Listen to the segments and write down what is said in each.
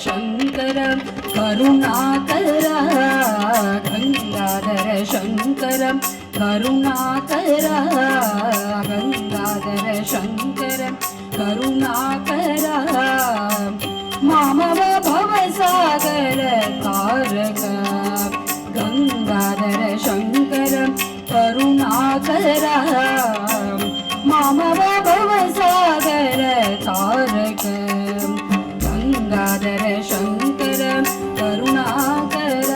ಶಂಕರ ಕರುಣಾಕರ ಗಂಗಾಧರ ಶಂಕರ ಕರುಣಾಕರ ಗಂಗಾಧರ ಶಂಕರ ಕರುಣಾಕರ ಮಾಮವ ಭವಸಾಗರ ತಾರಕ ಗಂಗಾಧರ ಶಂಕರ ಕರುಣಾಕರ ಮಾಮವ ಭವಸಾಗರ ತಾರಕ ಗಂಗಾಧರ ಶಂಕರ ಕರುಣಾಕರ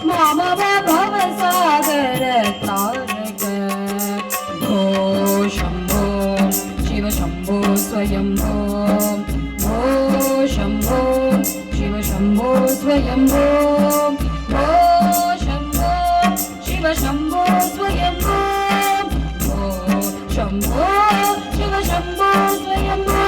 ಮಾಮವ ಭವಸಾಗರ ತಾರಕ ಭೋ ಶಂಭೋ ಶಿವ ಶಂಭೋ ಸ್ವಯಂಭೋ ಭೋ ಶಂಭೋ ಶಿವ ಶಂಭೋ ಸ್ವಯಂಭೋ ಭೋ ಶಂಭೋ ಶಿವ ಶಂಭೋ ಸ್ವಯಂಭೋ ಭೋ ಶಂಭೋ ಶಿವ ಶಂಭೋ ಸ್ವಯಂಭೋ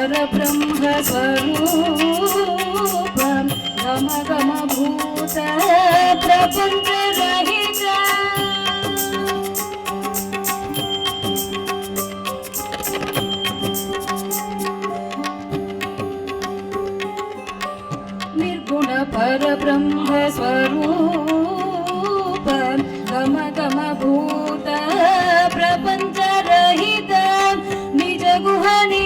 परब्रह्म स्वरूप गम गम भूत प्रपंच रहित निर्गुण परब्रह्म स्वरूप गम गम भूत प्रपंच रहित निज गुहनी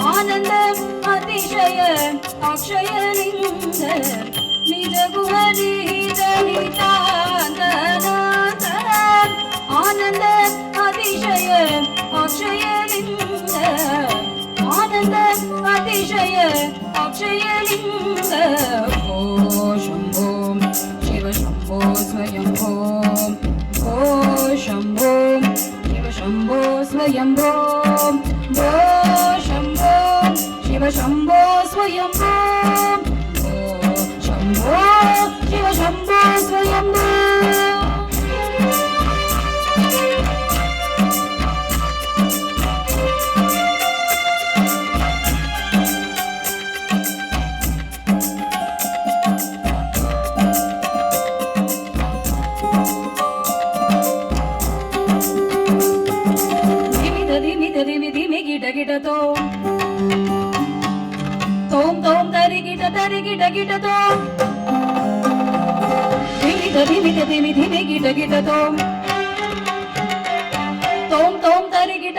आनंद अतिशय अक्षयलिंग निज गुहरी दलितानंद आनंद अतिशय अक्षयलिंग आनंद अतिशय अक्षयलिंग भो शंभो शिव शंभो स्वयंभो भो शंभो शिव शंभो स्वयंभो भो शंभो शिव शंभो स्वयंभो भो शंभो शिव शंभो स्वयंभो धिमि धिमि गिट गिट तोम तोम तोम तरि गिट गिट तोम धिमि धिमि धिमि गिट गिट तोम तोम तोम तरि गिट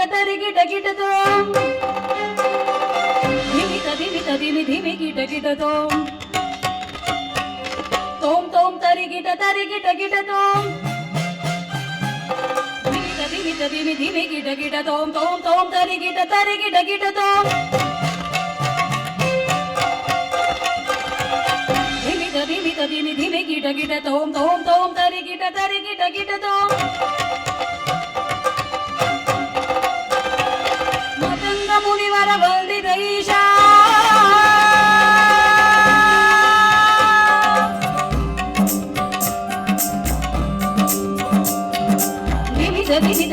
तोम धिमि धिमि गिट तोम तोम तोम तरि गिट तोम धिमि धिमि गिट तोम तोम तोम तरि गिट तोम धिमि धिमि गिट तोम तोम तोम तरि गिट तोम मतंग मुनिवर वंदित ईशा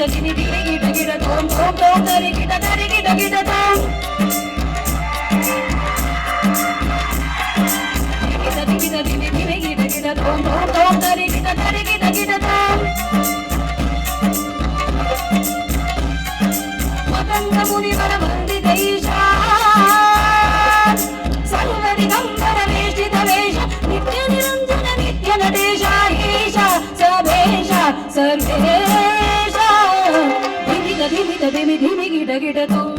धिमि धिमि गिट तोम तोम तोम तरि गिट तोम धिमि धिमि गिट तोम तोम तोम तरि गिट तोम मतंग मुनिवर वंदित ईशा सर्वदिगंबर वेष्टित वेश नित्य निरंजन नित्य नटेश ईशा सभेश सर्वेश धिमि धिमि गिट तोम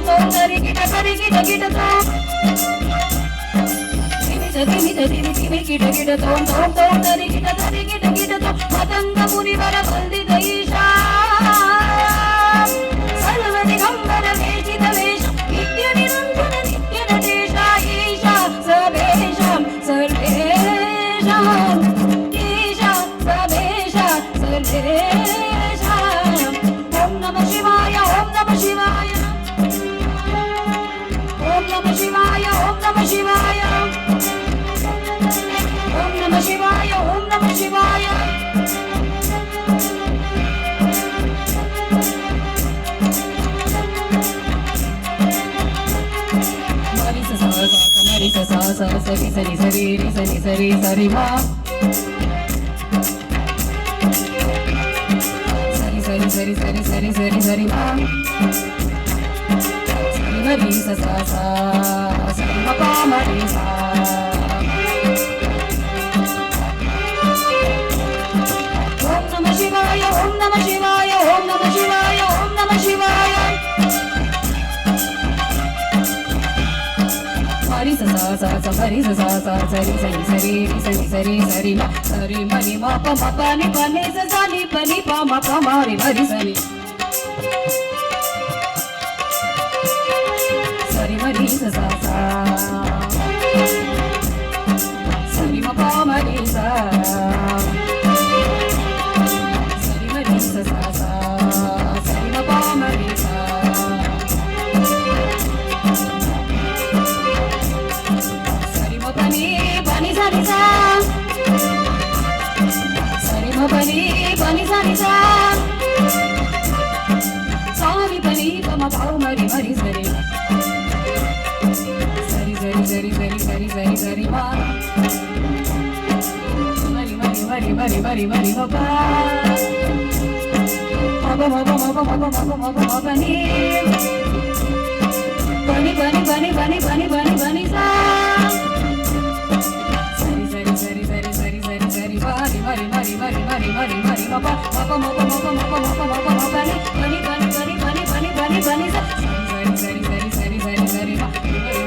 तोम तरि गिट तोम धिमि गिट तोम तोम तरि गिट तोम मतंग मुनिवर वंदित ईशा सर्वदिगंबर वेष्टित वेश नित्य निरंजन नित्य नटेश ईशा सभेश सर्वे ಶಿವಾಯ ಓಂ ನಮಃ ಶಿವಾಯ ಓಂ ನಮಃ ಶಿವಾಯ ಓಂ ನಮಃ ಶಿವಾಯ ಓಂ ನಮಃ ಶಿವಾಯ ಮರಿ ಸ ಸಾ ಸ ಸರಿ ಸರಿ ಸರಿ ರಿ ಸರಿ ಸರಿ ಸರಿ ಮಾ ಸರಿ ಸರಿ ಸರಿ ಸರಿ ಸರಿ ಸರಿ ಸರಿ ಮಾ ಸರಿ ಮರಿ ಸ ಸಾ ಸಾ ಸರಿ ಮ ಪಾ ಮರಿ ಸಾ ಓಂ ನಮಃ ಶಿವಾಯ ಓಂ ನಮಃ ಶಿವಾಯ ಓಂ ನಮಃ ಶಿವಾಯ ಓಂ ನಮಃ ಶಿವಾಯ ಮರಿ ಸ ಸಾ ಸಾ ಸ ಮರಿ ಸ ಸಾ ಸಾ ಸರಿ ಸರಿ ಸರಿ ರಿ ಸರಿ ಸರಿ ಸರಿ ಮ ಸರಿ ಮರಿ ಮ ಪ ಮ ಪ ನಿ ಪ ನಿ ಸ ಸ ನಿ ಪ ನಿ ಪ ಮ ಪ ಮ ರಿ ಮರಿ ಸರಿ ಸರಿ ಮರಿ ಸ ಸಾ ಸಾ ಸರಿ ಮ ಪ ಮ ರಿ ಸ ಸರಿ ಮರಿ ಸ ಸಾ ಸಾ ಸರಿ ಮ ಪ ಮ ರಿ ಸ ಸರಿ ಮ ಪ ನಿ ಪ ನಿ ಸ ನಿ ಸ ಸರಿ ಮ ಪ ನಿ ಪ ನಿ ಸ ನಿ ಸ ಸಾರಿ ಪ ನಿ ಪ ಮ ಪ ಮ ರಿ ಮರಿ ಸರಿ ಸರಿ ಸರಿ ಸರಿ ಸರಿ ಸರಿ ಸರಿ ಸರಿ ಮ ಮರಿ ಮರಿ ಮರಿ ಮರಿ ಮರಿ ಮರಿ ಮ ಪ ಮ ಪ ಮ ಪ ಮ ಪ ಮ ಪ ಮ ಪ ಮ ಪ ಮ ಪ ನಿ ಬನಿ ಬನಿ ಬನಿ ಬನಿ ಬನಿ ಬನಿ ಬನಿ ಸಾ ಸರಿ ಸರಿ ಸರಿ ಸರಿ ಸರಿ ಸರಿ ಸರಿ ಮರಿ ಮರಿ ಮರಿ ಮರಿ ಮರಿ ಮರಿ ಮರಿ ಮ ಪ ಮ ಪ ಮ ಪ ಮ ಪ ಮ ಪ ಮ ಪ ಮ ಪ ಮ ಪ ನಿ ಬನಿ ಬನಿ ಬನಿ ಬನಿ ಬನಿ ಬನಿ ಬನಿ ಸಾ ಸರಿ ಸರಿ ಸರಿ ಸರಿ ಸರಿ ಸರಿ ಮ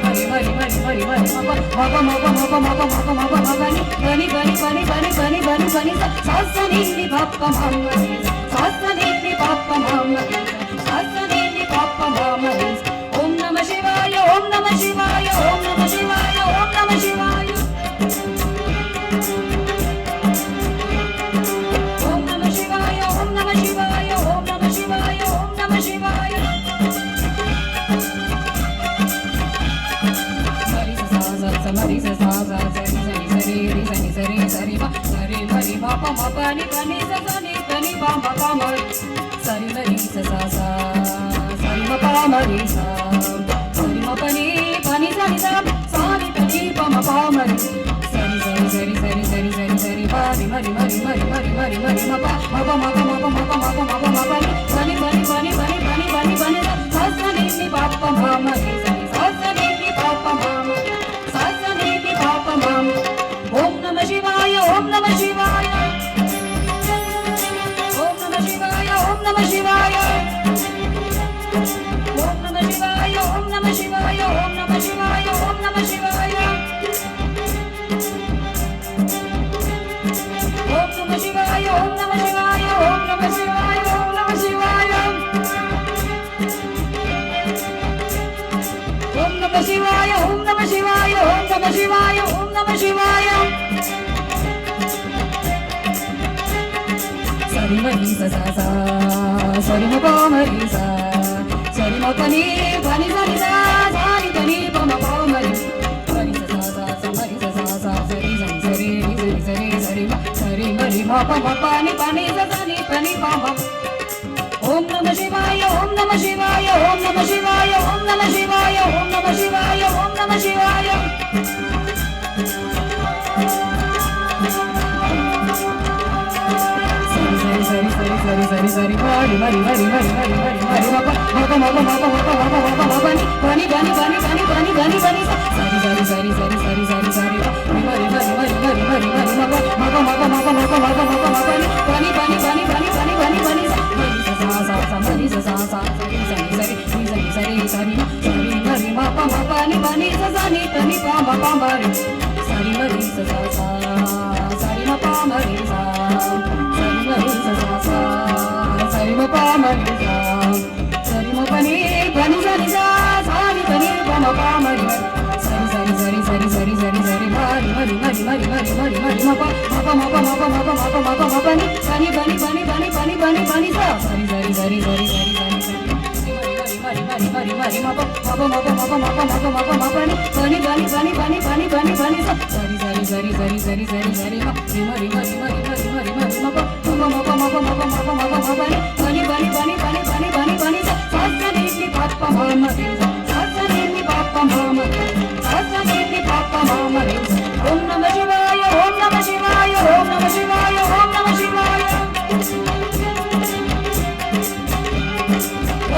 ಮರಿ ಮರಿ ಮರಿ ಮರಿ ಮರಿ ಮ ಪ ಮ ಪ ಮ ಪ ಮ ಪ ಮ ಪ ಮ ಪ ಮ ಪ ಮ ಪ ನಿ ಬನಿ ಬನಿ ಬನಿ ಬನಿ ಬನಿ ಬನಿ ಬನಿ ಸಾ ಸಾ ಸ ನಿ ನಿ ಪ ಪ ಮ ಮ ರಿ ಸಾ ಸ ನಿ ನಿ ಪ ಪ ಮ ಮ ರಿ ಸಾ ಸ ನಿ ನಿ ಪ ಪ ಮ ಮ ರಿ ಓಂ ನಮಃ ಶಿವಾಯ ಓಂ ನಮಃ ಶಿವಾಯ ಓಂ ನಮಃ ಶಿವಾಯ ಓಂ ನಮಃ ಶಿವಾಯ ಓಂ ನಮಃ ಶಿವಾಯ ಓಂ ನಮಃ ಶಿವಾಯ ಓಂ ನಮಃ ಶಿವಾಯ ಓಂ ನಮಃ ಶಿವಾಯ ಮರಿ ಸ ಸಾ ಸ ಸ ಮರಿ ಸ ಸಾ ಸ ಸರಿ ಸರಿ ಸರಿ ರಿ ಸರಿ ಸರಿ ಸರಿ ಮ ಸರಿ ಮರಿ ಮ ಪ ಮ ಪ ನಿ ಪ ನಿ ಸ ಸ ನಿ ಪ ನಿ ಪ ಮ ಪ ಮ ಸರಿ ಮರಿ ಸ ಸಾ ಸ ಸರಿ ಮ ಪ ಮ ರಿ ಸ ಸರಿ ಮ ಪ ನಿ ಪ ನಿ ಸ ನಿ ಸ ಸಾರಿ ಪ ನಿ ಪ ಮ ಪ ಮ ರಿ ಸರಿ ಸರಿ ಸರಿ ಸರಿ ಸರಿ ಸರಿ ಸರಿ ಮರಿ ಮರಿ ಮರಿ ಮರಿ ಮರಿ ಮರಿ ಮರಿ ಮ ಪ ಮ ಪ ಮ ಪ ಮ ಪ ಮ ಪ ಮ ಪ ಮ ಪ ಮ ಪ ನಿ ಬನಿ ಬನಿ ಬನಿ ಬನಿ ಬನಿ ಬನಿ ಬನಿ ಸ ಸ ನಿ ನಿ ಪ ಪ ಮ ಮ ರಿ ಸರಿ ಸ ಸ ನಿ ನಿ ಪ ಪ ಮ ಮ ಸ ಸ ನಿ ನಿ ಪ ಪ ಮ ಮ ಓಂ ನಮಃ ಶಿವಾಯ ಓಂ ನಮಃ ಶಿವಾಯ ಓಂ ನಮಃ ಶಿವಾಯ ಓಂ ನಮಃ ಶಿವಾಯ ಓಂ ನಮಃ ಶಿವಾಯ ಓಂ ನಮಃ ಶಿವಾಯ ಓಂ ನಮಃ ಶಿವಾಯ ಓಂ ನಮಃ ಶಿವಾಯ ಓಂ ನಮಃ ಶಿವಾಯ ಓಂ ನಮಃ ಶಿವಾಯ ಓಂ ನಮಃ ಶಿವಾಯ ಓಂ ನಮಃ ಶಿವಾಯ ಓಂ ನಮಃ ಶಿವಾಯ ಓಂ ನಮಃ ಶಿವಾಯ ಓಂ ನಮಃ ಶಿವಾಯ ಓಂ ನಮಃ ಶಿವಾಯ ಸರಿ ಮರಿ ಸ ಸಾ ಸಾ ಸರಿ ಮ ಪ ಮ ರಿ ಸ ಸರಿ ಮ ಪ ನಿ ಪ ನಿ ಸ ನಿ ಸ ಸಾರಿ ಪ ನಿ ಪ ಮ ಪ ಮ ರಿ ಮರಿ ಸ ಸಾ ಸಾ ಸ ಮರಿ ಸ ಸಾ ಸಾ ಸರಿ ಸರಿ ಸರಿ ರಿ ಸರಿ ಸರಿ ಸರಿ ಮ ಸರಿ ಮರಿ ಮ ಪ ಮ ಪ ನಿ ಪ ನಿ ಸ ಸ ನಿ ಪ ನಿ ಪ ಮ ಓಂ ನಮಃ ಶಿವಾಯ ಓಂ ನಮಃ ಶಿವಾಯ ಓಂ ನಮಃ ಶಿವಾಯ ಓಂ ನಮಃ ಶಿವಾಯ ಓಂ ನಮಃ ಶಿವಾಯ ಓಂ ನಮಃ ಶಿವಾಯ ಸರಿ ಸರಿ ಸರಿ ಸರಿ ಸರಿ ಸರಿ ಸರಿ ಮರಿ ಮರಿ ಮರಿ ಮರಿ ಮರಿ ಮರಿ ಮರಿ ಮ ಪ ಮ ಪ ಮ ಪ ಮ ಪ ಮ ಪ ಮ ಪ ಮ ಪ ಮ ಪ ನಿ ಬನಿ ಬನಿ ಬನಿ ಬನಿ ಬನಿ ಬನಿ ಬನಿ ಸರಿ ಸರಿ ಸರಿ ಸರಿ ಸರಿ ಸರಿ ಸರಿ ಮರಿ ಮರಿ ಮರಿ ಮರಿ ಮರಿ ಮರಿ ಮ ಪ ಮ ಪ ಮ ಪ ಮ ಪ ಮ ಪ ಮ ಪ ಮ ಪ ಮ ಪ ನಿ ಬನಿ ಬನಿ ಬನಿ ಬನಿ ಬನಿ ಬನಿ ಬನಿ ಮರಿ ಸ ಸಾ ಸಾ ಸ ಮರಿ ಸ ಸಾ ಸಾ ಸರಿ ಸರಿ ಸರಿ ಸರಿ ಸರಿ ಸರಿ ಸರಿ ಮರಿ ಮ ಪ ಮ ಪ ನಿ ಬನಿ ಸ ಸ ನಿ ಪ ನಿ ಪ ಮ ಪ ಮ ರಿ ಸರಿ ಮರಿ ಸ ಸಾ ಸಾ ಸರಿ ಮ ಪ ಮ ರಿ ಸ ಸರಿ ಮರಿ ಸ ಸಾ ಸಾ ಸರಿ ಮ ಪ ಮ ರಿ ಸ ಸರಿ ಮ ಪ ನಿ ಪ ನಿ ಸ ನಿ ಸ ಸಾರಿ ಪ ನಿ ಪ ಮ ಪ ಮ ರಿ ಸರಿ ಸರಿ ಸರಿ ಸರಿ ಸರಿ ಸರಿ ಸರಿ ಮರಿ ಮರಿ ಮರಿ ಮರಿ ಮರಿ ಮರಿ ಮರಿ ಮ ಪ ಮ ಪ ಮ ಪ ಮ ಪ ಮ ಪ ಮ ಪ ಮ ಪ ಮ ಪ ನಿ ಬನಿ ಬನಿ ಬನಿ ಬನಿ ಬನಿ ಬನಿ ಬನಿ ಸ ಸರಿ ಸರಿ ಸರಿ ಸರಿ ಸರಿ ಸರಿ ಸರಿ Om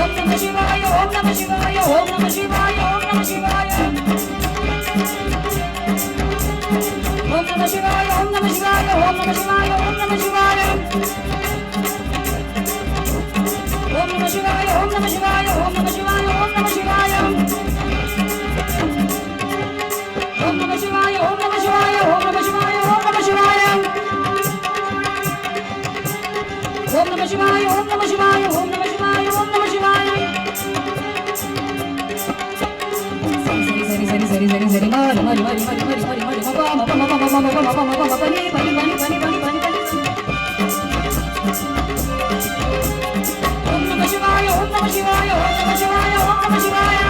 Namah Shivaya, Om Namah Shivaya, Om Namah Shivaya, Om Namah Shivaya. Om Namah Shivaya, Om Namah Shivaya, Om Namah Shivaya, Om Namah Shivaya. Om Namah Shivaya, Om Namah Shivaya, Om Namah Shivaya, Om Namah Shivaya. Om Namah Shivaya, Om Namah Shivaya, Om Namah Shivaya, Om Namah Shivaya. Om Namah Shivaya, Om Namah Shivaya, Om Namah Shivaya, Om Namah Shivaya. Om Namah Shivaya, Om Namah Shivaya, Om Namah Shivaya, Om Namah Shivaya. Sari sari sari mari mari mari mari mari mari mari ma pa ma pa ma pa ma pa ma pa ma pa ma pa ma pa ni pani pani pani pani pani pani. Om Namah Shivaya, Om Namah Shivaya, Om Namah Shivaya, Om Namah Shivaya.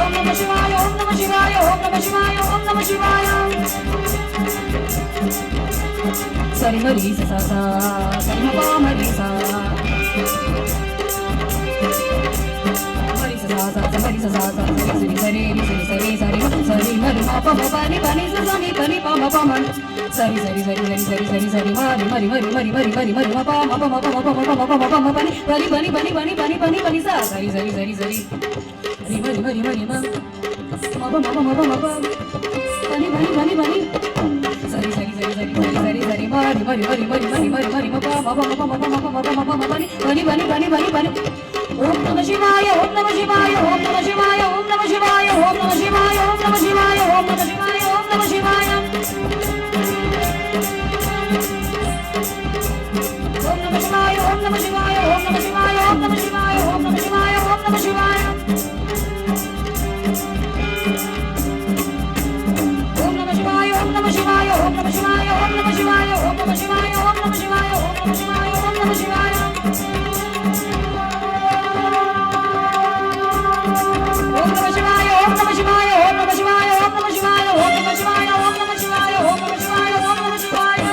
Om Namah Shivaya, Om Namah Shivaya, Om Namah Shivaya, Om Namah Shivaya. Sari mari sa sa sari ma pa mari sa. Mari sa sa mari sa sa sari sari sari sari sari mari ma pa ma pa ni pa ni sa sa ni pa ni pa ma pa ma. Sari sari sari sari sari sari sari mari mari mari mari mari mari mari ma pa ma pa ma pa ma pa ma pa ma pa ma pa ma pa ni pani pani pani pani pani pani pani sa sari sari sari sari. Mari mari mari ma ma pa ma pa ma pa ma pa pani pani pani pani. Sari sari sari sari sari sari sari mari mari mari mari mari mari mari ma pa ma pa ma pa ma pa ma pa ma pa ma pa ma pani pani pani pani pani pani. Om Namah Shivaya, Om Namah Shivaya, Om Namah Shivaya, Om Namah Shivaya, Om Namah Shivaya, Om Namah Shivaya, Om Namah Shivaya, Om Namah Shivaya. Om Namah Shivaya, Om Namah Shivaya, Om Namah Shivaya, Om Namah Shivaya, Om Namah Shivaya, Om Namah Shivaya. Om Namah Shivaya, Om Namah Shivaya, Om Namah Shivaya, Om Namah Shivaya, Om Namah Shivaya, Om Namah Shivaya, Om Namah Shivaya, Om Namah Shivaya. Om Namah Shivaya, Om Namah Shivaya, Om Namah Shivaya, Om Namah Shivaya, Om Namah Shivaya, Om Namah Shivaya, Om Namah Shivaya, Om Namah Shivaya.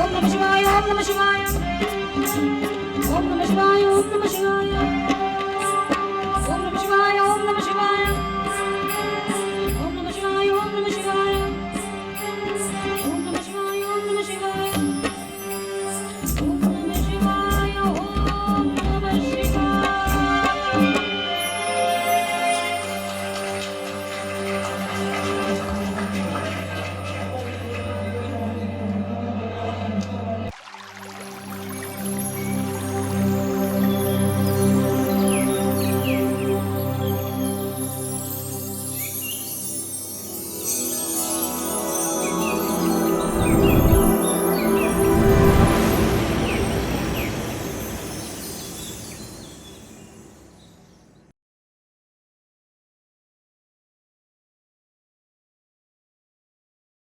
Om Namah Shivaya, Om Namah Shivaya.